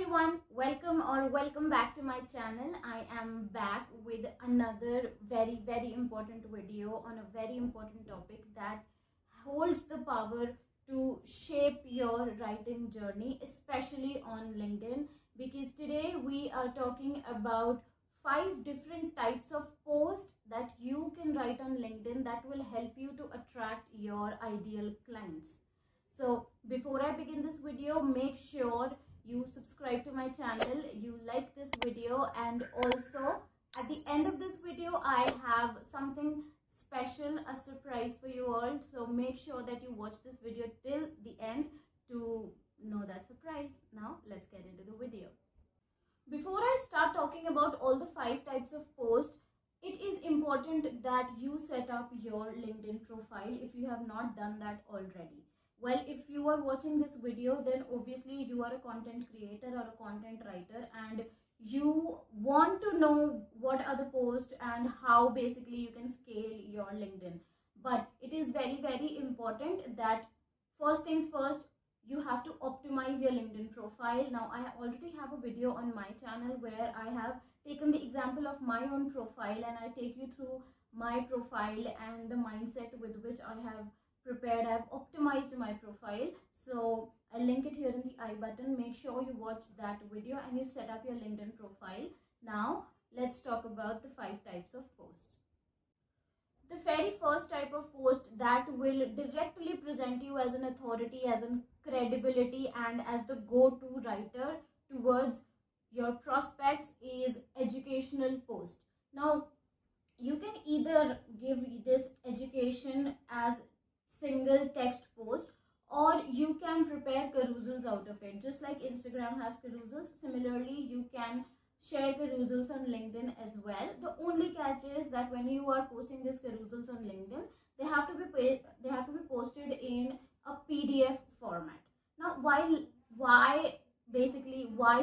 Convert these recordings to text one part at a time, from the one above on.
everyone, welcome back to my channel. I am back with another very important video on a very important topic that holds the power to shape your writing journey, especially on LinkedIn, because today we are talking about 5 different types of posts that you can write on LinkedIn that will help you to attract your ideal clients. So before I begin this video, make sure you subscribe to my channel, you like this video, and also at the end of this video I have something special, a surprise for you all. So make sure that you watch this video till the end to know that surprise. Now let's get into the video. Before I start talking about all the 5 types of posts, it is important that you set up your LinkedIn profile if you have not done that already. Well, if you are watching this video, then obviously you are a content creator or a content writer and you want to know what are the posts and how basically you can scale your LinkedIn. But it is very important that first things first, you have to optimize your LinkedIn profile. Now, I already have a video on my channel where I have taken the example of my own profile and I take you through my profile and the mindset with which I have prepared. I've optimized my profile, so I'll link it here in the I button. Make sure you watch that video and you set up your LinkedIn profile. Now let's talk about the 5 types of posts. The very first type of post that will directly present you as an authority, as a credibility, and as the go-to writer towards your prospects is educational post. Now you can either give this education as single text post, or you can prepare carousels out of it. Just like Instagram has carousels, similarly you can share carousels on LinkedIn as well. The only catch is that when you are posting these carousels on LinkedIn, they have to be posted in a PDF format. Now why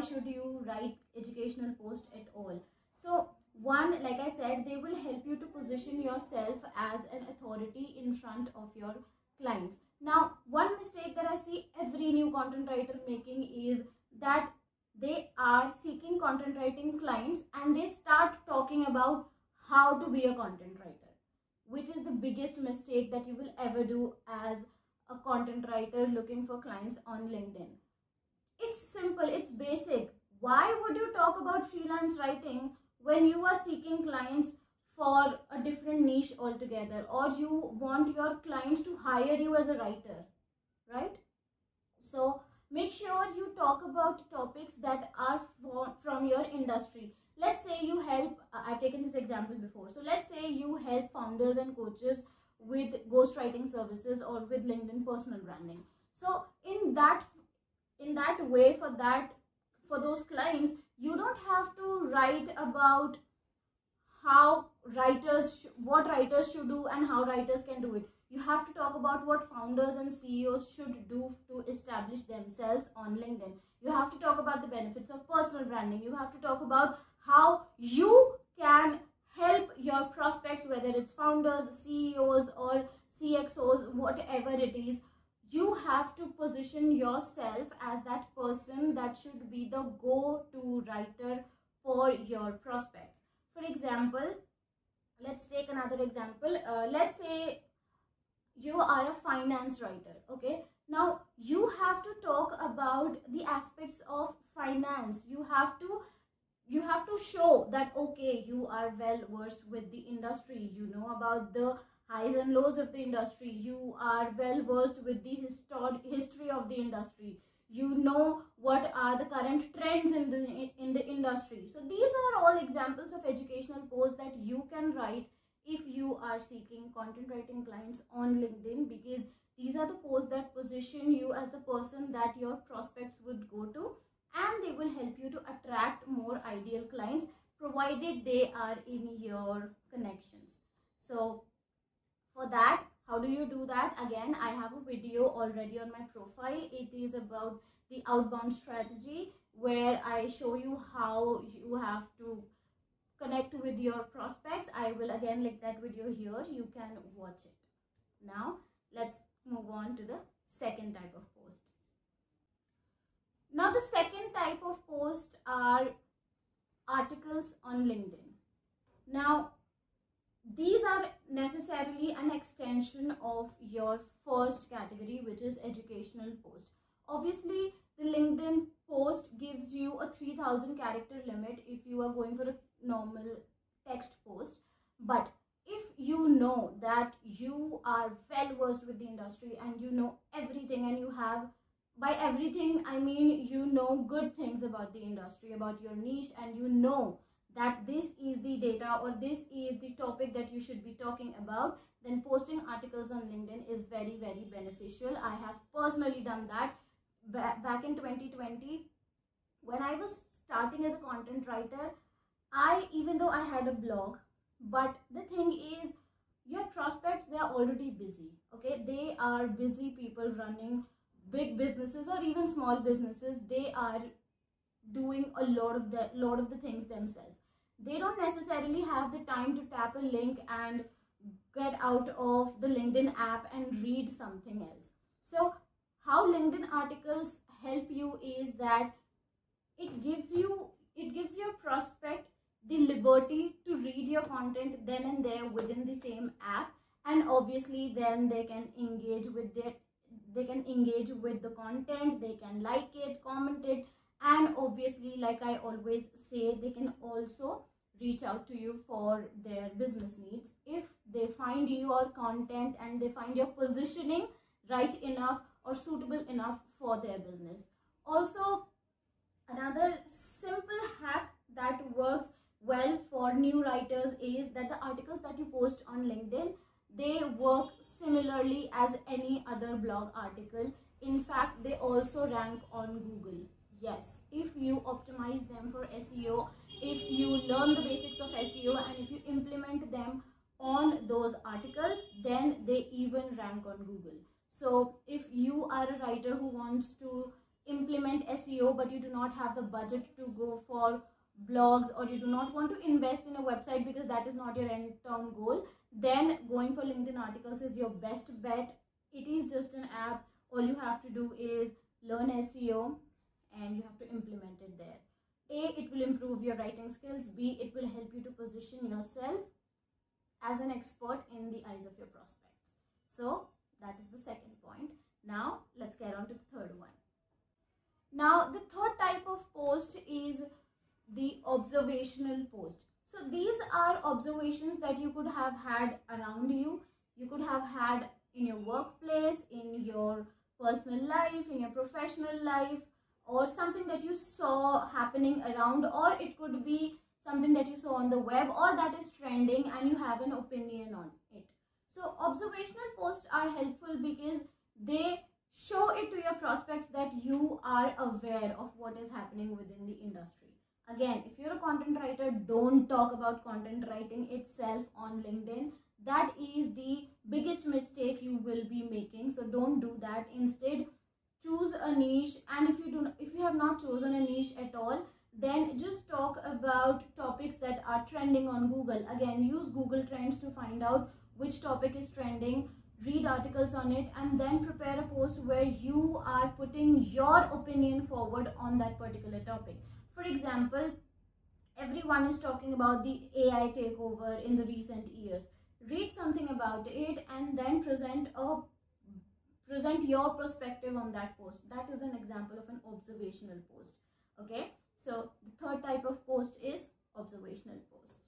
should you write educational post at all? So one, like I said, they will help you to position yourself as an authority in front of your clients. Now, one mistake that I see every new content writer making is that they are seeking content writing clients and they start talking about how to be a content writer, which is the biggest mistake that you will ever do as a content writer looking for clients on LinkedIn. It's simple, it's basic. Why would you talk about freelance writing when you are seeking clients for a different niche altogether, or you want your clients to hire you as a writer, right? So make sure you talk about topics that are from your industry. Let's say you help, I've taken this example before. So let's say you help founders and coaches with ghostwriting services or with LinkedIn personal branding. So in that way, for those clients, you don't have to write about what writers should do and how writers can do it. You have to talk about what founders and CEOs should do to establish themselves on LinkedIn. You have to talk about the benefits of personal branding. You have to talk about how you can help your prospects, whether it's founders, CEOs, or CXOs, whatever it is. You have to position yourself as that person that should be the go-to writer for your prospects. For example, let's take another example. Let's say you are a finance writer, okay? Now you have to talk about the aspects of finance. You have to show that, okay, you are well versed with the industry. You know about the highs and lows of the industry. You are well versed with the history of the industry. You know what are the current trends in the industry. So these are all examples of educational posts that you can write if you are seeking content writing clients on LinkedIn, because these are the posts that position you as the person that your prospects would go to, and they will help you to attract more ideal clients, provided they are in your connections. So for that, how do you do that? Again, I have a video already on my profile. It is about the outbound strategy, where I show you how you have to connect with your prospects. I will again link that video here. You can watch it. Now let's move on to the second type of post. Now the second type of post are articles on LinkedIn. Now, these are necessarily an extension of your first category, which is educational post. Obviously, the LinkedIn post gives you a 3000 character limit if you are going for a normal text post. But if you know that you are well versed with the industry and you know everything, and you have, by everything I mean you know good things about the industry, about your niche, and you know that this is the data or this is the topic that you should be talking about, then posting articles on LinkedIn is very, very beneficial. I have personally done that back in 2020 when I was starting as a content writer. Even though I had a blog, but the thing is, your prospects, they are already busy. Okay, they are busy people running big businesses or even small businesses. They are doing a lot of the things themselves. They don't necessarily have the time to tap a link and get out of the LinkedIn app and read something else. So how LinkedIn articles help you is that it gives your prospect the liberty to read your content then and there within the same app, and obviously then they can engage with the content, they can like it, comment it, and obviously, like I always say, they can also reach out to you for their business needs if they find your content and they find your positioning right enough or suitable enough for their business. Also, another simple hack that works well for new writers is that the articles that you post on LinkedIn, they work similarly as any other blog article. In fact, they also rank on Google. Yes, if you optimize them for SEO, if you learn the basics of SEO, and if you implement them on those articles, then they even rank on Google. So if you are a writer who wants to implement SEO but you do not have the budget to go for blogs, or you do not want to invest in a website because that is not your end term goal, then going for LinkedIn articles is your best bet. It is just an app. All you have to do is learn SEO and you have to implement it there. A, it will improve your writing skills. B, it will help you to position yourself as an expert in the eyes of your prospects. So that is the second point. Now let's get on to the third one. Now the third type of post is the observational post. So these are observations that you could have had around you. You could have had in your workplace, in your personal life, in your professional life, or something that you saw happening around, or it could be something that you saw on the web or that is trending and you have an opinion on it. So observational posts are helpful because they show it to your prospects that you are aware of what is happening within the industry. Again, if you're a content writer, don't talk about content writing itself on LinkedIn. That is the biggest mistake you will be making. So don't do that. Instead, choose a niche, and if you have not chosen a niche at all, then just talk about topics that are trending on Google. Again, use Google Trends to find out which topic is trending, read articles on it, and then prepare a post where you are putting your opinion forward on that particular topic. For example, everyone is talking about the AI takeover in the recent years. Read something about it and then present your perspective on that post. That is an example of an observational post. Okay, so the third type of post is observational post.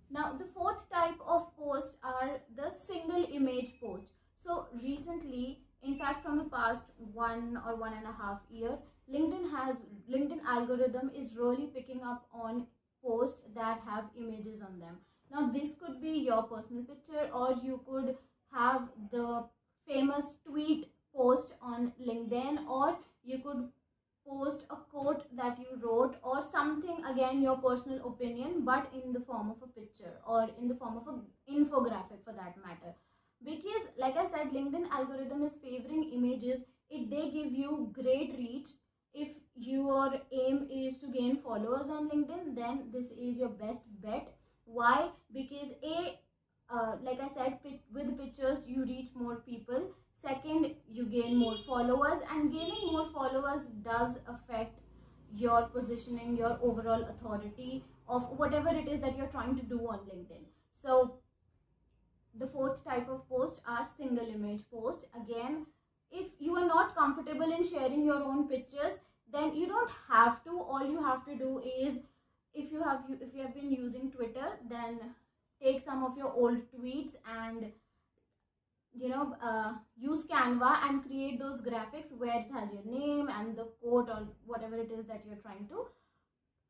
Now the fourth type of post are the single image post. So recently, in fact from the past 1.5 years, LinkedIn algorithm is really picking up on posts that have images on them. Now this could be your personal picture, or you could have the famous tweet post on LinkedIn, or you could post a quote that you wrote, or something, again your personal opinion, but in the form of a picture or in the form of an infographic for that matter. Because like I said, LinkedIn algorithm is favoring images. They give you great reach. If your aim is to gain followers on LinkedIn, then this is your best bet. Why? Because like I said, with pictures you reach more people. Second, you gain more followers, and gaining more followers does affect your positioning, your overall authority of whatever it is that you're trying to do on LinkedIn. So the fourth type of post are single image post. Again, if you are not comfortable in sharing your own pictures, then you don't have to. All you have to do is, if you have been using Twitter, then take some of your old tweets and use Canva and create those graphics where it has your name and the quote or whatever it is that you're trying to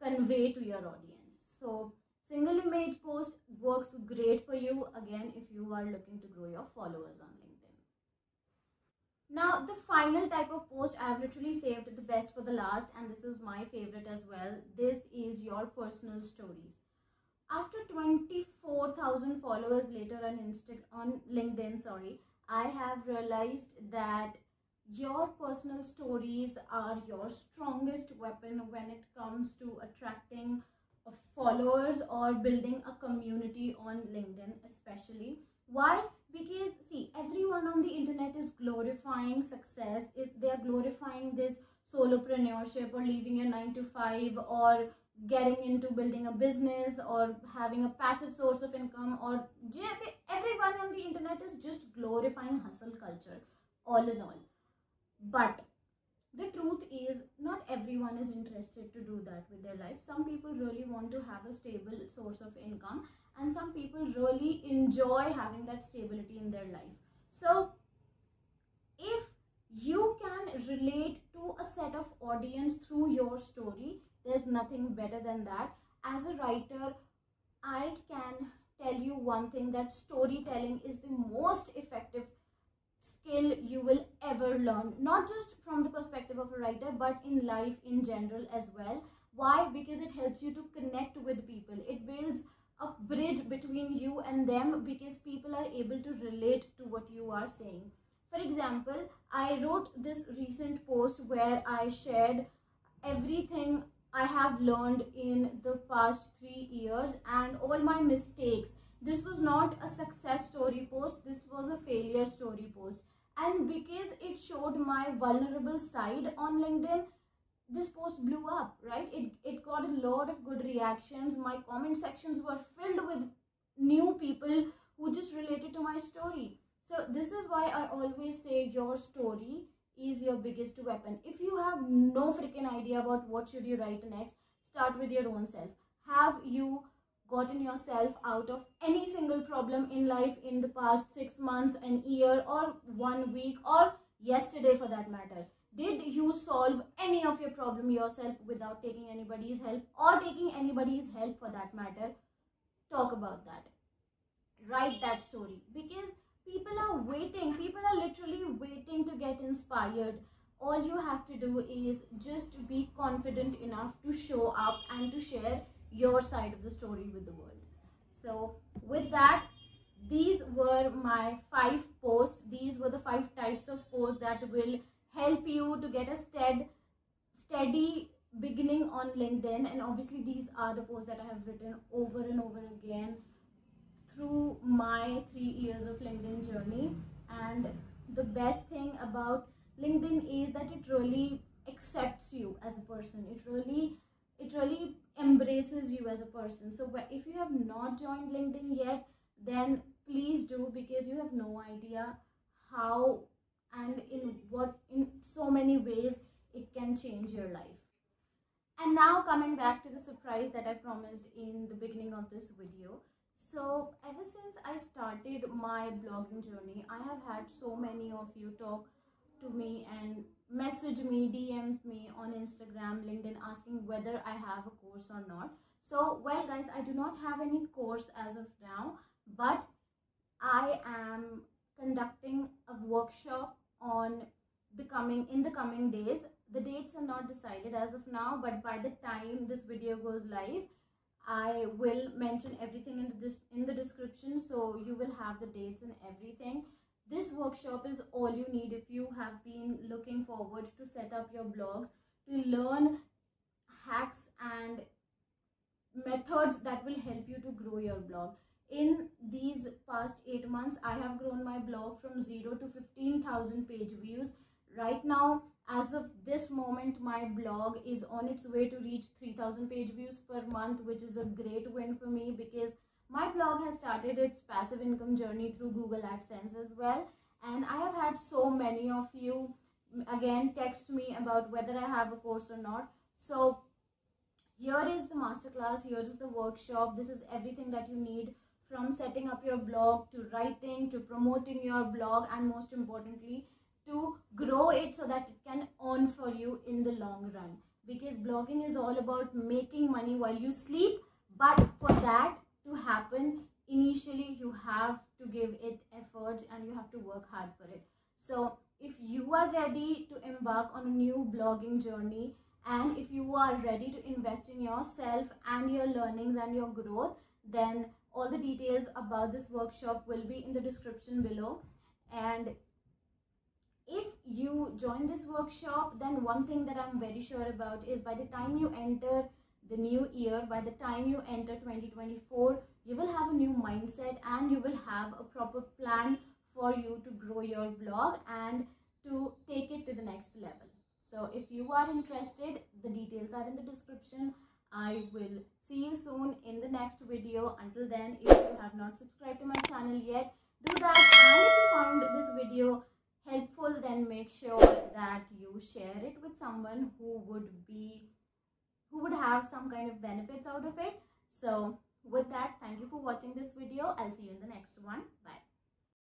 convey to your audience. So single image post works great for you, again, if you are looking to grow your followers on LinkedIn. Now, the final type of post, I have literally saved the best for the last, and this is my favorite as well. This is your personal stories. After 24,000 followers later on LinkedIn, I have realized that your personal stories are your strongest weapon when it comes to attracting followers or building a community on LinkedIn, especially. Why? Because see, everyone on the internet is glorifying success. They are glorifying this solopreneurship or leaving a 9 to 5 or getting into building a business or having a passive source of income, or everyone on the internet is just glorifying hustle culture, all in all. But the truth is, not everyone is interested to do that with their life. Some people really want to have a stable source of income, and some people really enjoy having that stability in their life. So if you can relate to a set of audience through your story, there's nothing better than that. As a writer, I can tell you one thing, that storytelling is the most effective skill you will ever learn, not just from the perspective of a writer, but in life in general as well. Why? Because it helps you to connect with people. It builds a bridge between you and them, because people are able to relate to what you are saying. For example, I wrote this recent post where I shared everything I have learned in the past 3 years and all my mistakes. This was not a success story post, this was a failure story post. And because it showed my vulnerable side on LinkedIn, this post blew up, right? It got a lot of good reactions. My comment sections were filled with new people who just related to my story. So this is why I always say your story is your biggest weapon. If you have no freaking idea about what should you write next, start with your own self. Have you gotten yourself out of any single problem in life in the past 6 months, an year, or 1 week, or yesterday for that matter? Did you solve any of your problem yourself without taking anybody's help, or taking anybody's help for that matter? Talk about that. Write that story, because people are waiting. People are literally waiting to get inspired. All you have to do is just be confident enough to show up and to share your side of the story with the world. So with that, these were my 5 posts. These were the 5 types of posts that will help you to get a steady beginning on LinkedIn. And obviously these are the posts that I have written over and over again through my 3 years of LinkedIn journey. And the best thing about LinkedIn is that it really accepts you as a person. It really embraces you as a person. So if you have not joined LinkedIn yet, then please do, because you have no idea how and in so many ways it can change your life. And now coming back to the surprise that I promised in the beginning of this video. So ever since I started my blogging journey, I have had so many of you talk to me and message me, DMs me on Instagram, LinkedIn, asking whether I have a course or not. So well guys, I do not have any course as of now, but I am conducting a workshop in the coming days. The dates are not decided as of now, but by the time this video goes live, I will mention everything in the description, so you will have the dates and everything. This workshop is all you need if you have been looking forward to set up your blogs, to learn hacks and methods that will help you to grow your blog. In these past 8 months, I have grown my blog from 0 to 15,000 page views. Right now, as of this moment, my blog is on its way to reach 3,000 page views per month, which is a great win for me because my blog has started its passive income journey through Google AdSense as well. And I have had so many of you again text me about whether I have a course or not. So here is the masterclass, here is the workshop. This is everything that you need, from setting up your blog to writing to promoting your blog, and most importantly to grow it so that it can earn for you in the long run, because blogging is all about making money while you sleep. But for that to happen, initially you have to give it efforts and you have to work hard for it. So if you are ready to embark on a new blogging journey, and if you are ready to invest in yourself and your learnings and your growth, then all the details about this workshop will be in the description below. And if you join this workshop, then one thing that I'm very sure about is by the time you enter the new year, by the time you enter 2024, you will have a new mindset and you will have a proper plan for you to grow your blog and to take it to the next level. So if you are interested, the details are in the description. I will see you soon in the next video. Until then, if you have not subscribed to my channel yet, do that. And if you found this video helpful, then make sure that you share it with someone who would have some kind of benefits out of it. So with that, thank you for watching this video. I'll see you in the next one. Bye.